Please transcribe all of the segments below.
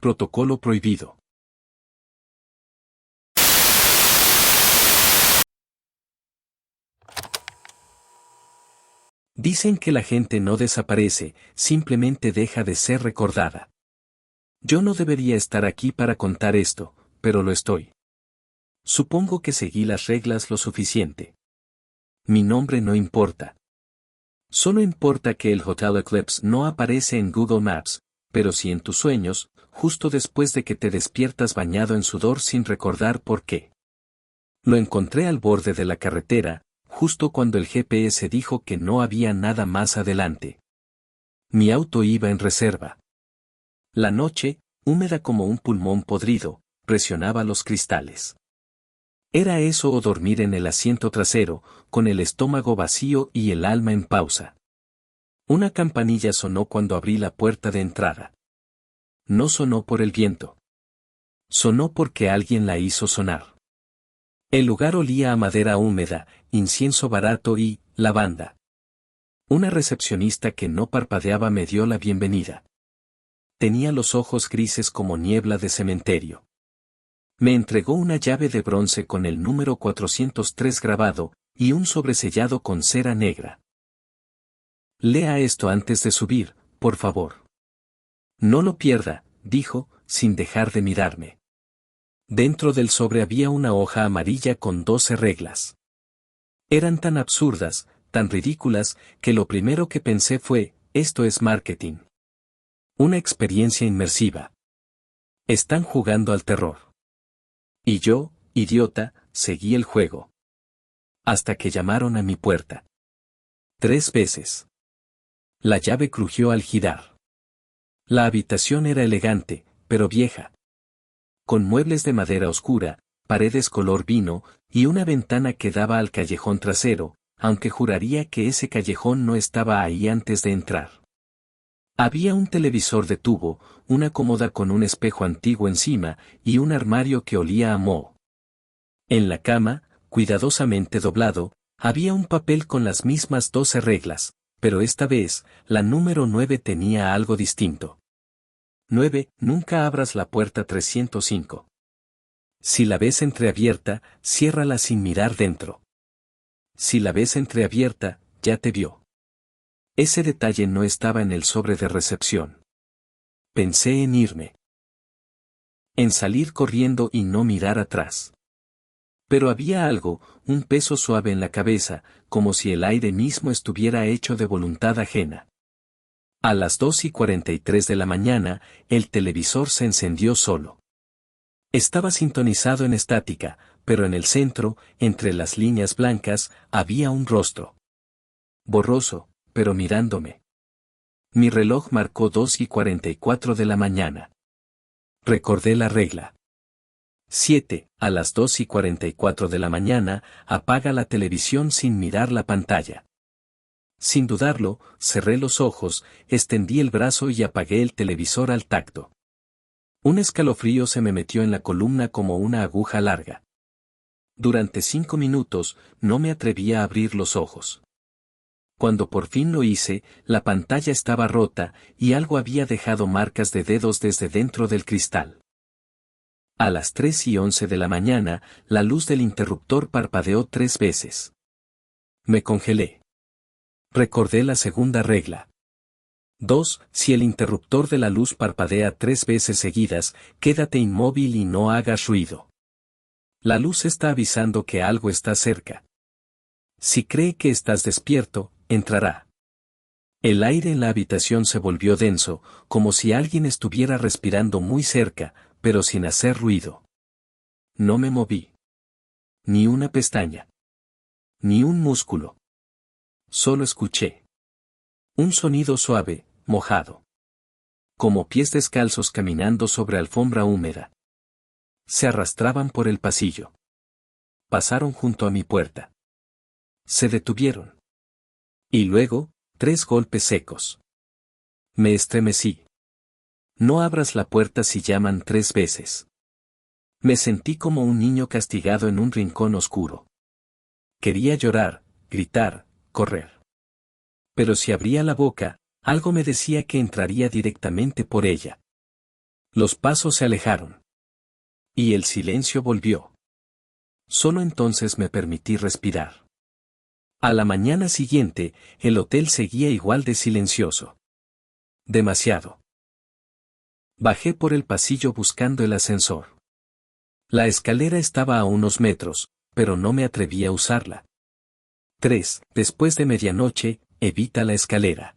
Protocolo prohibido. Dicen que la gente no desaparece, simplemente deja de ser recordada. Yo no debería estar aquí para contar esto, pero lo estoy. Supongo que seguí las reglas lo suficiente. Mi nombre no importa. Solo importa que el Hotel Eclipse no aparece en Google Maps, pero sí en tus sueños, justo después de que te despiertas bañado en sudor sin recordar por qué. Lo encontré al borde de la carretera, justo cuando el GPS dijo que no había nada más adelante. Mi auto iba en reserva. La noche, húmeda como un pulmón podrido, presionaba los cristales. Era eso o dormir en el asiento trasero, con el estómago vacío y el alma en pausa. Una campanilla sonó cuando abrí la puerta de entrada. No sonó por el viento. Sonó porque alguien la hizo sonar. El lugar olía a madera húmeda, incienso barato y lavanda. Una recepcionista que no parpadeaba me dio la bienvenida. Tenía los ojos grises como niebla de cementerio. Me entregó una llave de bronce con el número 403 grabado, y un sobresellado con cera negra. Lea esto antes de subir, por favor. No lo pierda, dijo, sin dejar de mirarme. Dentro del sobre había una hoja amarilla con 12 reglas. Eran tan absurdas, tan ridículas, que lo primero que pensé fue, esto es marketing. Una experiencia inmersiva. Están jugando al terror. Y yo, idiota, seguí el juego. Hasta que llamaron a mi puerta. 3 veces. La llave crujió al girar. La habitación era elegante, pero vieja. Con muebles de madera oscura, paredes color vino, y una ventana que daba al callejón trasero, aunque juraría que ese callejón no estaba ahí antes de entrar. Había un televisor de tubo, una cómoda con un espejo antiguo encima, y un armario que olía a moho. En la cama, cuidadosamente doblado, había un papel con las mismas 12 reglas, pero esta vez, la número 9 tenía algo distinto. 9. Nunca abras la puerta 305. Si la ves entreabierta, ciérrala sin mirar dentro. Si la ves entreabierta, ya te vio. Ese detalle no estaba en el sobre de recepción. Pensé en irme. En salir corriendo y no mirar atrás. Pero había algo, un peso suave en la cabeza, como si el aire mismo estuviera hecho de voluntad ajena. A las 2:43 de la mañana, el televisor se encendió solo. Estaba sintonizado en estática, pero en el centro, entre las líneas blancas, había un rostro. Borroso, pero mirándome. Mi reloj marcó 2:44 de la mañana. Recordé la regla. 7. A las 2:44 de la mañana, apaga la televisión sin mirar la pantalla. Sin dudarlo, cerré los ojos, extendí el brazo y apagué el televisor al tacto. Un escalofrío se me metió en la columna como una aguja larga. Durante 5 minutos, no me atrevía a abrir los ojos. Cuando por fin lo hice, la pantalla estaba rota, y algo había dejado marcas de dedos desde dentro del cristal. A las 3:11 de la mañana, la luz del interruptor parpadeó 3 veces. Me congelé. Recordé la segunda regla. 2. Si el interruptor de la luz parpadea 3 veces seguidas, quédate inmóvil y no hagas ruido. La luz está avisando que algo está cerca. Si cree que estás despierto, entrará. El aire en la habitación se volvió denso, como si alguien estuviera respirando muy cerca, pero sin hacer ruido. No me moví. Ni una pestaña. Ni un músculo. Solo escuché. Un sonido suave, mojado. Como pies descalzos caminando sobre alfombra húmeda. Se arrastraban por el pasillo. Pasaron junto a mi puerta. Se detuvieron. Y luego, 3 golpes secos. Me estremecí. No abras la puerta si llaman 3 veces. Me sentí como un niño castigado en un rincón oscuro. Quería llorar, gritar, correr. Pero si abría la boca, algo me decía que entraría directamente por ella. Los pasos se alejaron. Y el silencio volvió. Solo entonces me permití respirar. A la mañana siguiente, el hotel seguía igual de silencioso. Demasiado. Bajé por el pasillo buscando el ascensor. La escalera estaba a unos metros, pero no me atreví a usarla. 3. Después de medianoche, evita la escalera.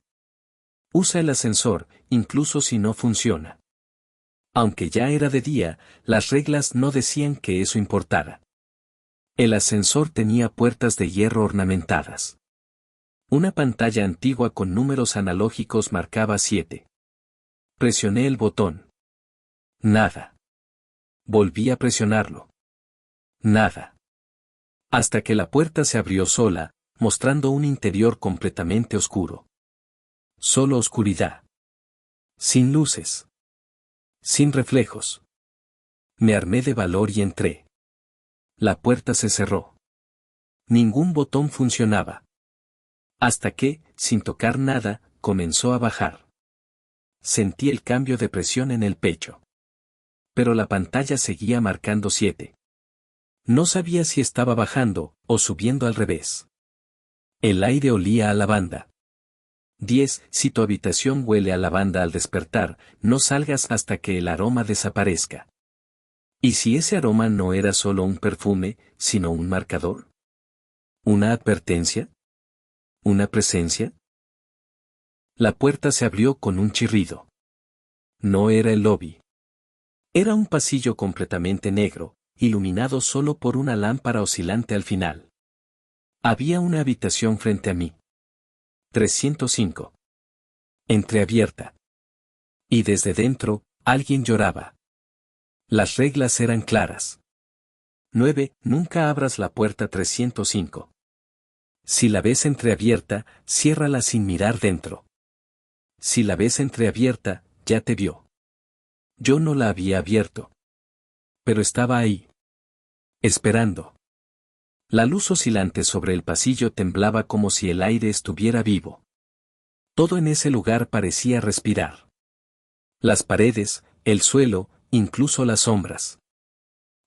Usa el ascensor, incluso si no funciona. Aunque ya era de día, las reglas no decían que eso importara. El ascensor tenía puertas de hierro ornamentadas. Una pantalla antigua con números analógicos marcaba 7. Presioné el botón. Nada. Volví a presionarlo. Nada. Hasta que la puerta se abrió sola, mostrando un interior completamente oscuro. Solo oscuridad. Sin luces. Sin reflejos. Me armé de valor y entré. La puerta se cerró. Ningún botón funcionaba. Hasta que, sin tocar nada, comenzó a bajar. Sentí el cambio de presión en el pecho. Pero la pantalla seguía marcando 7. No sabía si estaba bajando o subiendo al revés. El aire olía a lavanda. 10. Si tu habitación huele a lavanda al despertar, no salgas hasta que el aroma desaparezca. ¿Y si ese aroma no era solo un perfume, sino un marcador? ¿Una advertencia? ¿Una presencia? La puerta se abrió con un chirrido. No era el lobby. Era un pasillo completamente negro, iluminado solo por una lámpara oscilante al final. Había una habitación frente a mí. 305. Entreabierta. Y desde dentro, alguien lloraba. Las reglas eran claras. 9. Nunca abras la puerta 305. Si la ves entreabierta, ciérrala sin mirar dentro. Si la ves entreabierta, ya te vio. Yo no la había abierto. Pero estaba ahí. Esperando. La luz oscilante sobre el pasillo temblaba como si el aire estuviera vivo. Todo en ese lugar parecía respirar. Las paredes, el suelo, incluso las sombras.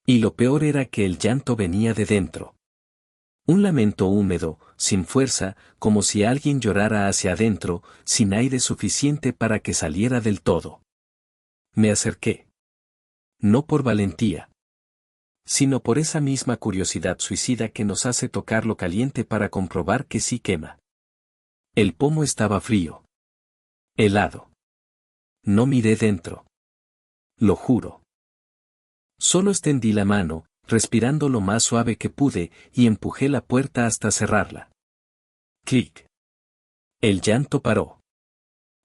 Y lo peor era que el llanto venía de dentro. Un lamento húmedo, sin fuerza, como si alguien llorara hacia adentro, sin aire suficiente para que saliera del todo. Me acerqué. No por valentía, sino por esa misma curiosidad suicida que nos hace tocar lo caliente para comprobar que sí quema. El pomo estaba frío. Helado. No miré dentro. Lo juro. Solo extendí la mano, respirando lo más suave que pude, y empujé la puerta hasta cerrarla. Clic. El llanto paró.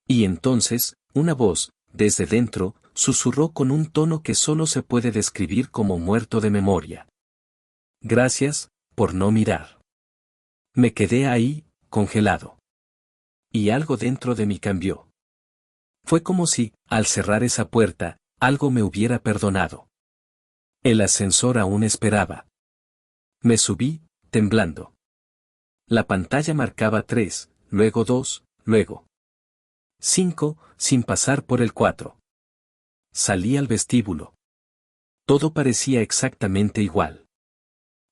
Y entonces, una voz, desde dentro, susurró con un tono que solo se puede describir como muerto de memoria. Gracias, por no mirar. Me quedé ahí, congelado. Y algo dentro de mí cambió. Fue como si, al cerrar esa puerta, algo me hubiera perdonado. El ascensor aún esperaba. Me subí, temblando. La pantalla marcaba 3, luego 2, luego 5, sin pasar por el 4. Salí al vestíbulo. Todo parecía exactamente igual.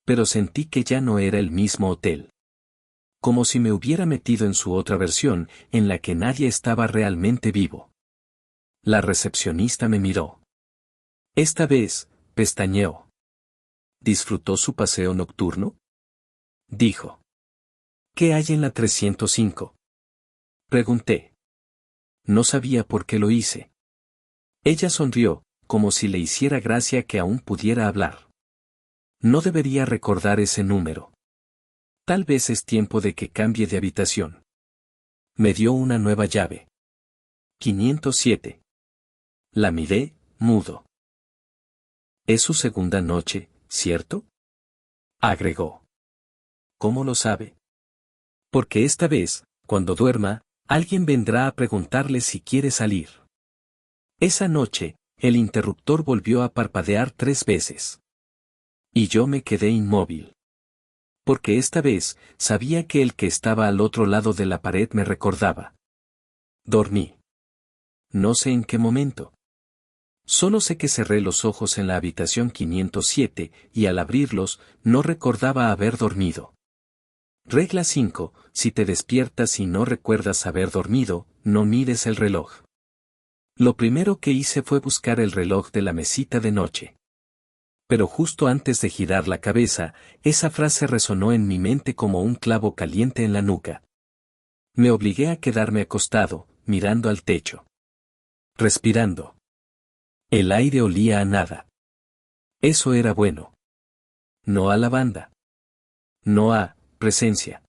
Pero sentí que ya no era el mismo hotel. Como si me hubiera metido en su otra versión, en la que nadie estaba realmente vivo. La recepcionista me miró. Esta vez, pestañeó. ¿Disfrutó su paseo nocturno? Dijo. ¿Qué hay en la 305? Pregunté. No sabía por qué lo hice. Ella sonrió, como si le hiciera gracia que aún pudiera hablar. No debería recordar ese número. Tal vez es tiempo de que cambie de habitación. Me dio una nueva llave. 507. La miré, mudo. Es su segunda noche, ¿cierto? Agregó. ¿Cómo lo sabe? Porque esta vez, cuando duerma, alguien vendrá a preguntarle si quiere salir. Esa noche, el interruptor volvió a parpadear 3 veces. Y yo me quedé inmóvil. Porque esta vez, sabía que el que estaba al otro lado de la pared me recordaba. Dormí. No sé en qué momento. Solo sé que cerré los ojos en la habitación 507 y al abrirlos no recordaba haber dormido. Regla 5. Si te despiertas y no recuerdas haber dormido, no mires el reloj. Lo primero que hice fue buscar el reloj de la mesita de noche. Pero justo antes de girar la cabeza, esa frase resonó en mi mente como un clavo caliente en la nuca. Me obligué a quedarme acostado, mirando al techo. Respirando. El aire olía a nada. Eso era bueno. No a lavanda. No a presencia.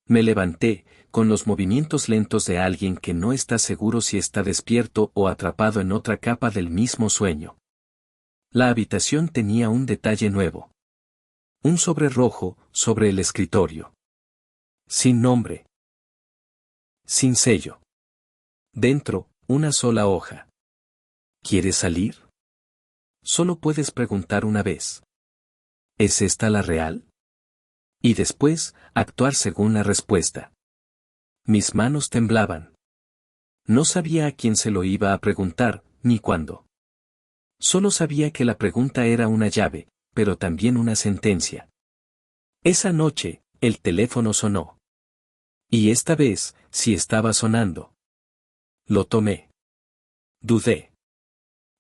Me levanté, con los movimientos lentos de alguien que no está seguro si está despierto o atrapado en otra capa del mismo sueño. La habitación tenía un detalle nuevo. Un sobre rojo, sobre el escritorio. Sin nombre. Sin sello. Dentro, una sola hoja. ¿Quieres salir? Solo puedes preguntar una vez. ¿Es esta la real? Y después, actuar según la respuesta. Mis manos temblaban. No sabía a quién se lo iba a preguntar, ni cuándo. Solo sabía que la pregunta era una llave, pero también una sentencia. Esa noche, el teléfono sonó. Y esta vez, sí estaba sonando. Lo tomé. Dudé.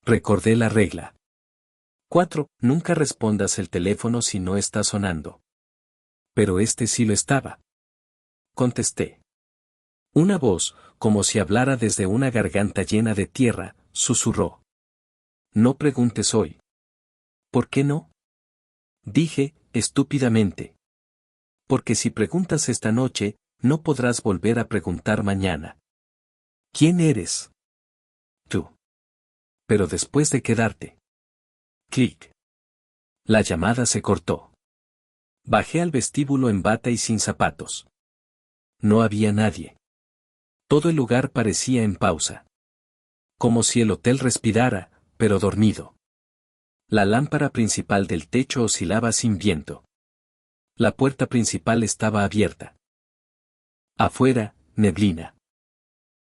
Recordé la regla. 4. Nunca respondas el teléfono si no está sonando. Pero este sí lo estaba. Contesté. Una voz, como si hablara desde una garganta llena de tierra, susurró. No preguntes hoy. ¿Por qué no? Dije, estúpidamente. Porque si preguntas esta noche, no podrás volver a preguntar mañana. ¿Quién eres? Tú. Pero después de quedarte. Clic. La llamada se cortó. Bajé al vestíbulo en bata y sin zapatos. No había nadie. Todo el lugar parecía en pausa. Como si el hotel respirara, pero dormido. La lámpara principal del techo oscilaba sin viento. La puerta principal estaba abierta. Afuera, neblina.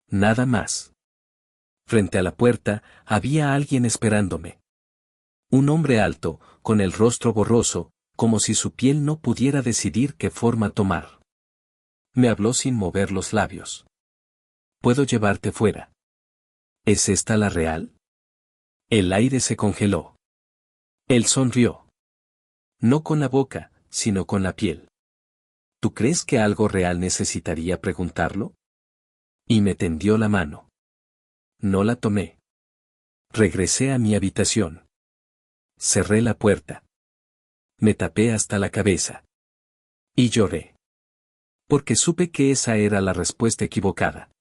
Nada más. Frente a la puerta, había alguien esperándome. Un hombre alto, con el rostro borroso, como si su piel no pudiera decidir qué forma tomar. Me habló sin mover los labios. ¿Puedo llevarte fuera? ¿Es esta la real? El aire se congeló. Él sonrió. No con la boca, sino con la piel. ¿Tú crees que algo real necesitaría preguntarlo? Y me tendió la mano. No la tomé. Regresé a mi habitación. Cerré la puerta. Me tapé hasta la cabeza. Y lloré. Porque supe que esa era la respuesta equivocada.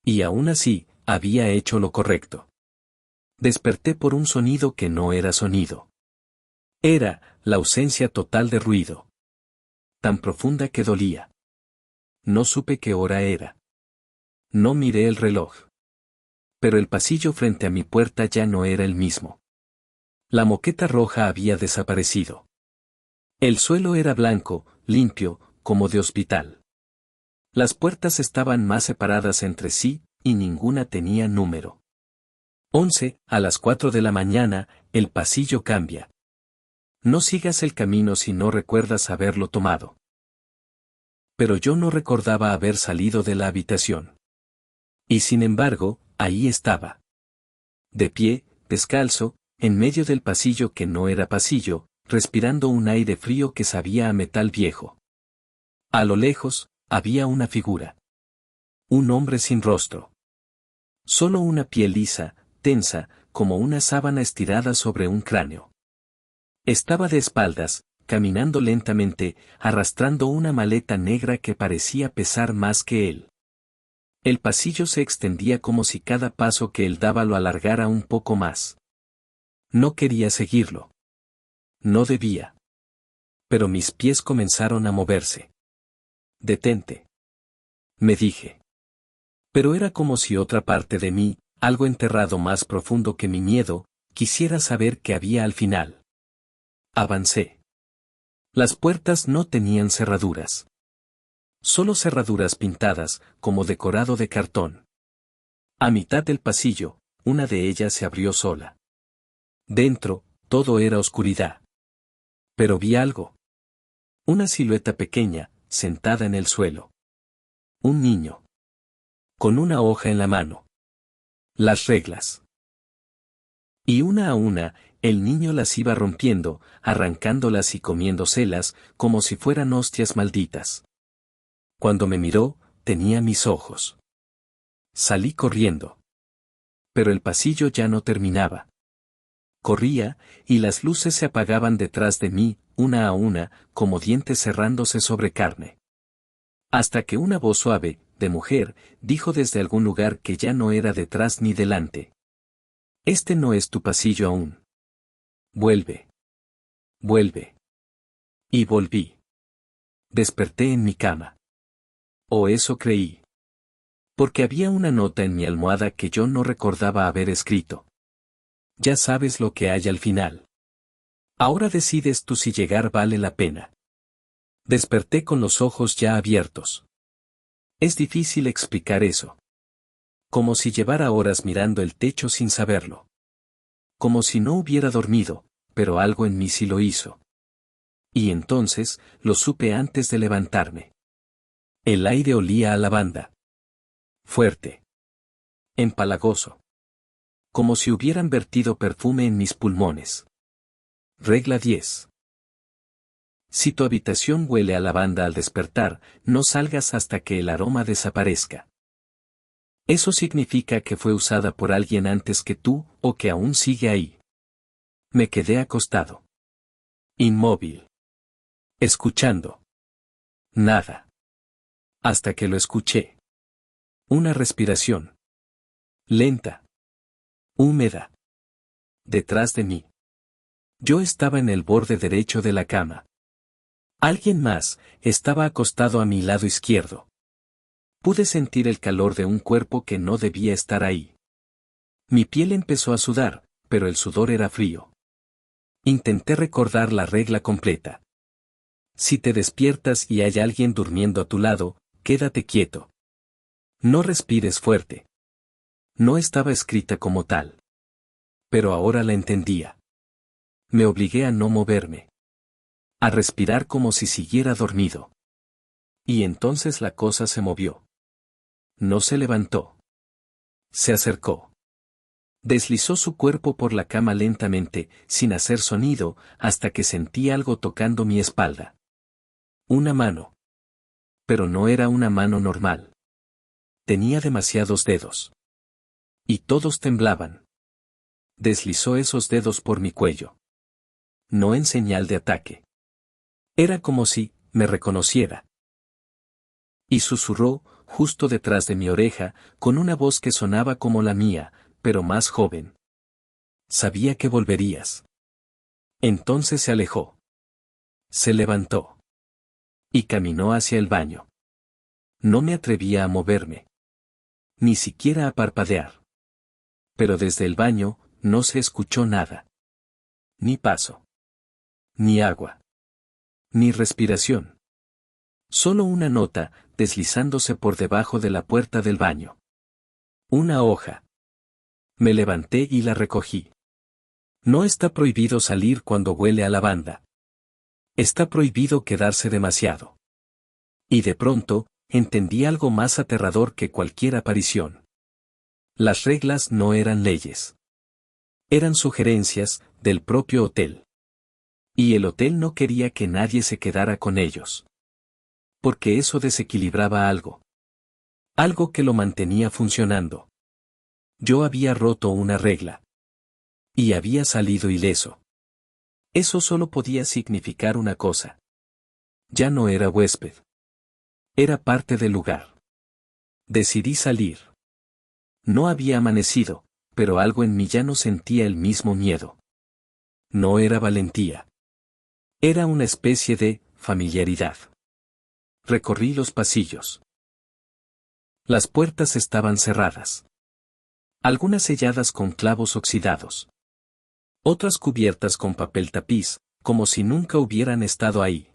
Y aún así, había hecho lo correcto. Desperté por un sonido que no era sonido. Era la ausencia total de ruido. Tan profunda que dolía. No supe qué hora era. No miré el reloj. Pero el pasillo frente a mi puerta ya no era el mismo. La moqueta roja había desaparecido. El suelo era blanco, limpio, como de hospital. Las puertas estaban más separadas entre sí, y ninguna tenía número. 11. A las 4 de la mañana, el pasillo cambia. No sigas el camino si no recuerdas haberlo tomado. Pero yo no recordaba haber salido de la habitación. Y sin embargo, ahí estaba. De pie, descalzo, en medio del pasillo que no era pasillo, respirando un aire frío que sabía a metal viejo. A lo lejos, había una figura. Un hombre sin rostro. Solo una piel lisa, tensa, como una sábana estirada sobre un cráneo. Estaba de espaldas, caminando lentamente, arrastrando una maleta negra que parecía pesar más que él. El pasillo se extendía como si cada paso que él daba lo alargara un poco más. No quería seguirlo. No debía. Pero mis pies comenzaron a moverse. Detente. Me dije. Pero era como si otra parte de mí, algo enterrado más profundo que mi miedo, quisiera saber qué había al final. Avancé. Las puertas no tenían cerraduras. Solo cerraduras pintadas, como decorado de cartón. A mitad del pasillo, una de ellas se abrió sola. Dentro, todo era oscuridad. Pero vi algo. Una silueta pequeña, sentada en el suelo. Un niño. Con una hoja en la mano. Las reglas. Y una a una, el niño las iba rompiendo, arrancándolas y comiéndoselas, como si fueran hostias malditas. Cuando me miró, tenía mis ojos. Salí corriendo. Pero el pasillo ya no terminaba. Corría, y las luces se apagaban detrás de mí, una a una, como dientes cerrándose sobre carne. Hasta que una voz suave, de mujer, dijo desde algún lugar que ya no era detrás ni delante. Este no es tu pasillo aún. Vuelve. Vuelve. Y volví. Desperté en mi cama. O eso creí. Porque había una nota en mi almohada que yo no recordaba haber escrito. Ya sabes lo que hay al final. Ahora decides tú si llegar vale la pena. Desperté con los ojos ya abiertos. Es difícil explicar eso. Como si llevara horas mirando el techo sin saberlo. Como si no hubiera dormido, pero algo en mí sí lo hizo. Y entonces, lo supe antes de levantarme. El aire olía a lavanda. Fuerte. Empalagoso. Como si hubieran vertido perfume en mis pulmones. Regla 10. Si tu habitación huele a lavanda al despertar, no salgas hasta que el aroma desaparezca. Eso significa que fue usada por alguien antes que tú, o que aún sigue ahí. Me quedé acostado. Inmóvil. Escuchando. Nada. Hasta que lo escuché. Una respiración. Lenta. Húmeda. Detrás de mí. Yo estaba en el borde derecho de la cama. Alguien más estaba acostado a mi lado izquierdo. Pude sentir el calor de un cuerpo que no debía estar ahí. Mi piel empezó a sudar, pero el sudor era frío. Intenté recordar la regla completa. Si te despiertas y hay alguien durmiendo a tu lado, quédate quieto. No respires fuerte. No estaba escrita como tal. Pero ahora la entendía. Me obligué a no moverme. A respirar como si siguiera dormido. Y entonces la cosa se movió. No se levantó. Se acercó. Deslizó su cuerpo por la cama lentamente, sin hacer sonido, hasta que sentí algo tocando mi espalda. Una mano. Pero no era una mano normal. Tenía demasiados dedos. Y todos temblaban. Deslizó esos dedos por mi cuello. No en señal de ataque. Era como si me reconociera. Y susurró, justo detrás de mi oreja, con una voz que sonaba como la mía, pero más joven. Sabía que volverías. Entonces se alejó. Se levantó. Y caminó hacia el baño. No me atrevía a moverme. Ni siquiera a parpadear. Pero desde el baño, no se escuchó nada. Ni paso. Ni agua. Ni respiración. Solo una nota, deslizándose por debajo de la puerta del baño. Una hoja. Me levanté y la recogí. No está prohibido salir cuando huele a lavanda. Está prohibido quedarse demasiado. Y de pronto, entendí algo más aterrador que cualquier aparición. Las reglas no eran leyes. Eran sugerencias del propio hotel. Y el hotel no quería que nadie se quedara con ellos. Porque eso desequilibraba algo. Algo que lo mantenía funcionando. Yo había roto una regla. Y había salido ileso. Eso solo podía significar una cosa. Ya no era huésped. Era parte del lugar. Decidí salir. No había amanecido, pero algo en mí ya no sentía el mismo miedo. No era valentía. Era una especie de familiaridad. Recorrí los pasillos. Las puertas estaban cerradas. Algunas selladas con clavos oxidados. Otras cubiertas con papel tapiz, como si nunca hubieran estado ahí.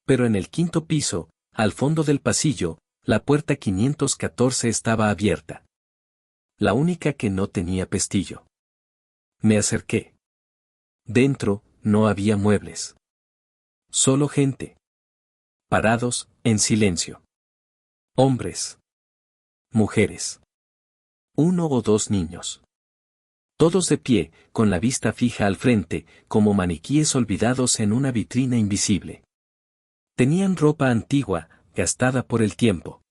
Pero en el quinto piso, al fondo del pasillo, la puerta 514 estaba abierta. La única que no tenía pestillo. Me acerqué. Dentro, no había muebles. Solo gente. Parados, en silencio. Hombres. Mujeres. Uno o dos niños. Todos de pie, con la vista fija al frente, como maniquíes olvidados en una vitrina invisible. Tenían ropa antigua, gastada por el tiempo.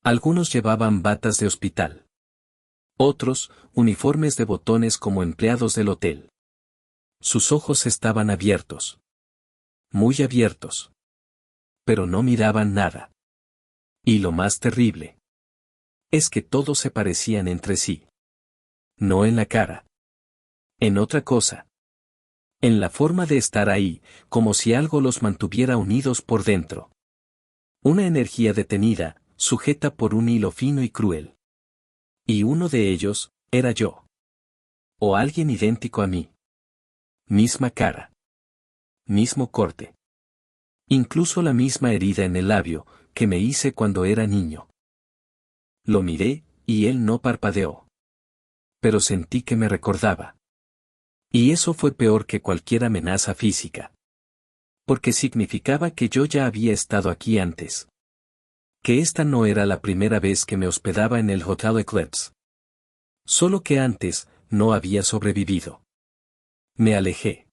Algunos llevaban batas de hospital. Otros, uniformes de botones como empleados del hotel. Sus ojos estaban abiertos. Muy abiertos. Pero no miraban nada. Y lo más terrible es que todos se parecían entre sí. No en la cara. En otra cosa. En la forma de estar ahí, como si algo los mantuviera unidos por dentro. Una energía detenida, sujeta por un hilo fino y cruel. Y uno de ellos, era yo. O alguien idéntico a mí. Misma cara. Mismo corte. Incluso la misma herida en el labio, que me hice cuando era niño. Lo miré, y él no parpadeó. Pero sentí que me recordaba. Y eso fue peor que cualquier amenaza física. Porque significaba que yo ya había estado aquí antes. Que esta no era la primera vez que me hospedaba en el Hotel Eclipse. Solo que antes, no había sobrevivido. Me alejé.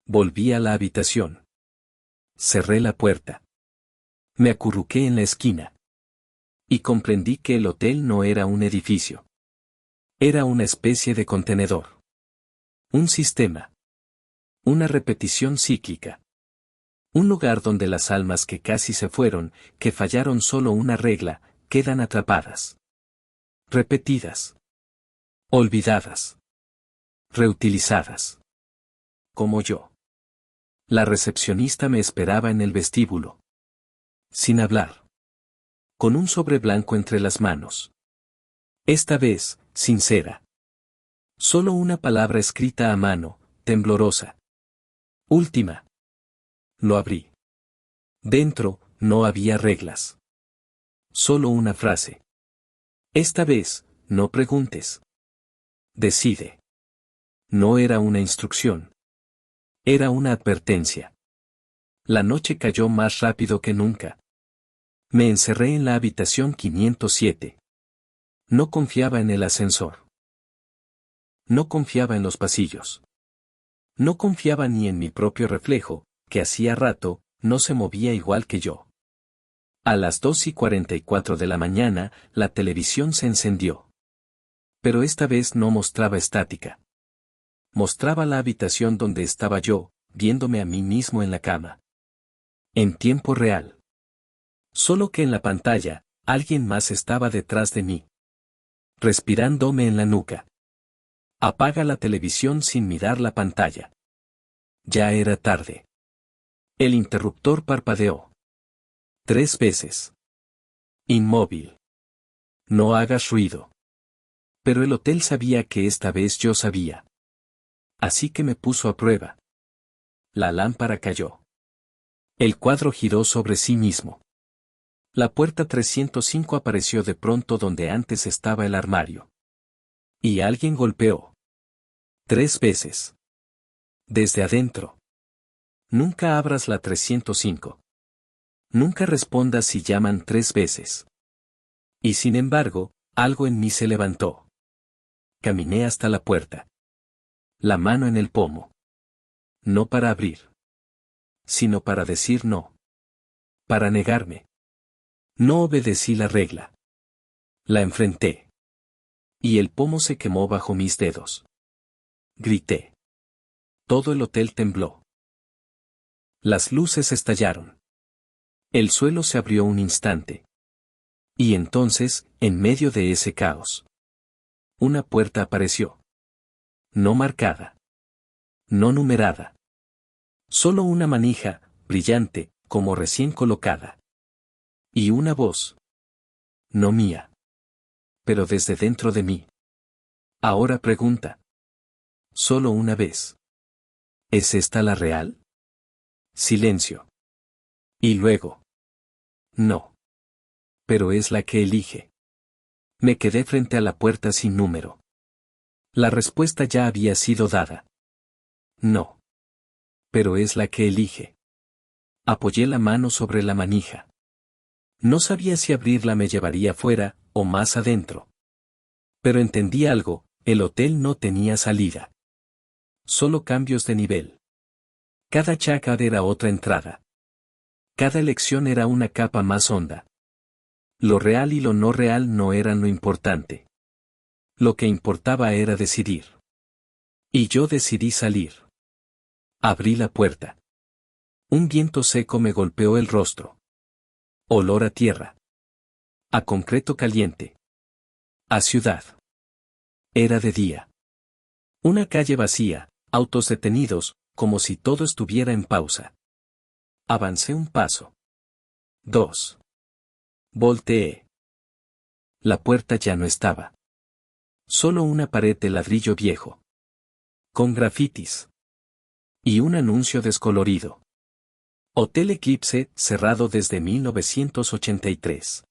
Volví a la habitación. Cerré la puerta. Me acurruqué en la esquina. Y comprendí que el hotel no era un edificio. Era una especie de contenedor. Un sistema. Una repetición cíclica. Un lugar donde las almas que casi se fueron, que fallaron solo una regla, quedan atrapadas. Repetidas. Olvidadas. Reutilizadas. Como yo. La recepcionista me esperaba en el vestíbulo. Sin hablar. Con un sobre blanco entre las manos. Esta vez, sincera. Solo una palabra escrita a mano, temblorosa. Última. Lo abrí. Dentro, no había reglas. Solo una frase. Esta vez, no preguntes. Decide. No era una instrucción. Era una advertencia. La noche cayó más rápido que nunca. Me encerré en la habitación 507. No confiaba en el ascensor. No confiaba en los pasillos. No confiaba ni en mi propio reflejo, que hacía rato, no se movía igual que yo. A las 2:44 de la mañana, la televisión se encendió. Pero esta vez no mostraba estática. Mostraba la habitación donde estaba yo, viéndome a mí mismo en la cama. En tiempo real. Solo que en la pantalla, alguien más estaba detrás de mí. Respirándome en la nuca. Apaga la televisión sin mirar la pantalla. Ya era tarde. El interruptor parpadeó. 3 veces. Inmóvil. No hagas ruido. Pero el hotel sabía que esta vez yo sabía. Así que me puso a prueba. La lámpara cayó. El cuadro giró sobre sí mismo. La puerta 305 apareció de pronto donde antes estaba el armario. Y alguien golpeó. 3 veces. Desde adentro. Nunca abras la 305. Nunca respondas si llaman 3 veces. Y sin embargo, algo en mí se levantó. Caminé hasta la puerta. La mano en el pomo. No para abrir. Sino para decir no. Para negarme. No obedecí la regla. La enfrenté. Y el pomo se quemó bajo mis dedos. Grité. Todo el hotel tembló. Las luces estallaron. El suelo se abrió un instante. Y entonces, en medio de ese caos, una puerta apareció. No marcada. No numerada. Solo una manija, brillante, como recién colocada. Y una voz. No mía. Pero desde dentro de mí. Ahora pregunta. Solo una vez. ¿Es esta la real? Silencio. Y luego. No. Pero es la que elige. Me quedé frente a la puerta sin número. La respuesta ya había sido dada. No. Pero es la que elige. Apoyé la mano sobre la manija. No sabía si abrirla me llevaría fuera, o más adentro. Pero entendí algo, el hotel no tenía salida. Solo cambios de nivel. Cada chakra era otra entrada. Cada elección era una capa más honda. Lo real y lo no real no eran lo importante. Lo que importaba era decidir. Y yo decidí salir. Abrí la puerta. Un viento seco me golpeó el rostro. Olor a tierra. A concreto caliente. A ciudad. Era de día. Una calle vacía, autos detenidos, como si todo estuviera en pausa. Avancé un paso. 2. Volteé. La puerta ya no estaba. Solo una pared de ladrillo viejo. Con grafitis. Y un anuncio descolorido. Hotel Eclipse, cerrado desde 1983.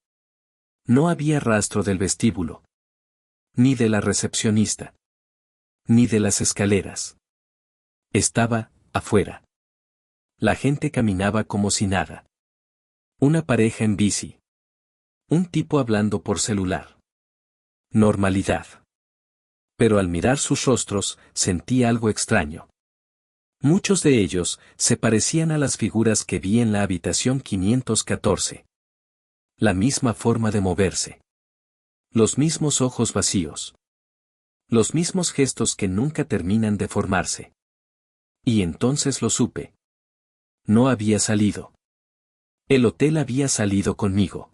No había rastro del vestíbulo. Ni de la recepcionista. Ni de las escaleras. Estaba, afuera. La gente caminaba como si nada. Una pareja en bici. Un tipo hablando por celular. Normalidad. Pero al mirar sus rostros, sentí algo extraño. Muchos de ellos se parecían a las figuras que vi en la habitación 514. La misma forma de moverse. Los mismos ojos vacíos. Los mismos gestos que nunca terminan de formarse. Y entonces lo supe. No había salido. El hotel había salido conmigo.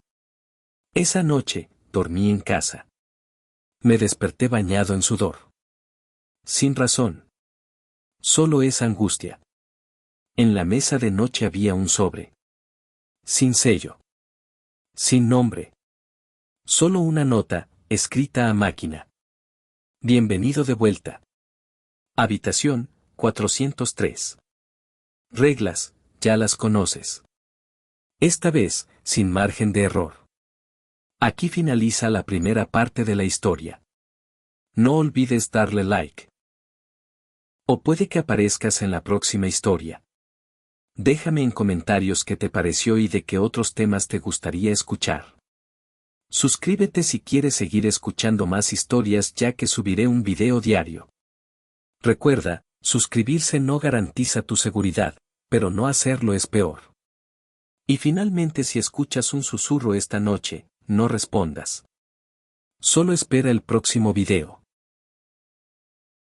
Esa noche, dormí en casa. Me desperté bañado en sudor. Sin razón. Solo esa angustia. En la mesa de noche había un sobre. Sin sello. Sin nombre. Solo una nota, escrita a máquina. Bienvenido de vuelta. Habitación, 403. Reglas, ya las conoces. Esta vez, sin margen de error. Aquí finaliza la primera parte de la historia. No olvides darle like. O puede que aparezcas en la próxima historia. Déjame en comentarios qué te pareció y de qué otros temas te gustaría escuchar. Suscríbete si quieres seguir escuchando más historias ya que subiré un video diario. Recuerda, suscribirse no garantiza tu seguridad, pero no hacerlo es peor. Y finalmente si escuchas un susurro esta noche, no respondas. Solo espera el próximo video.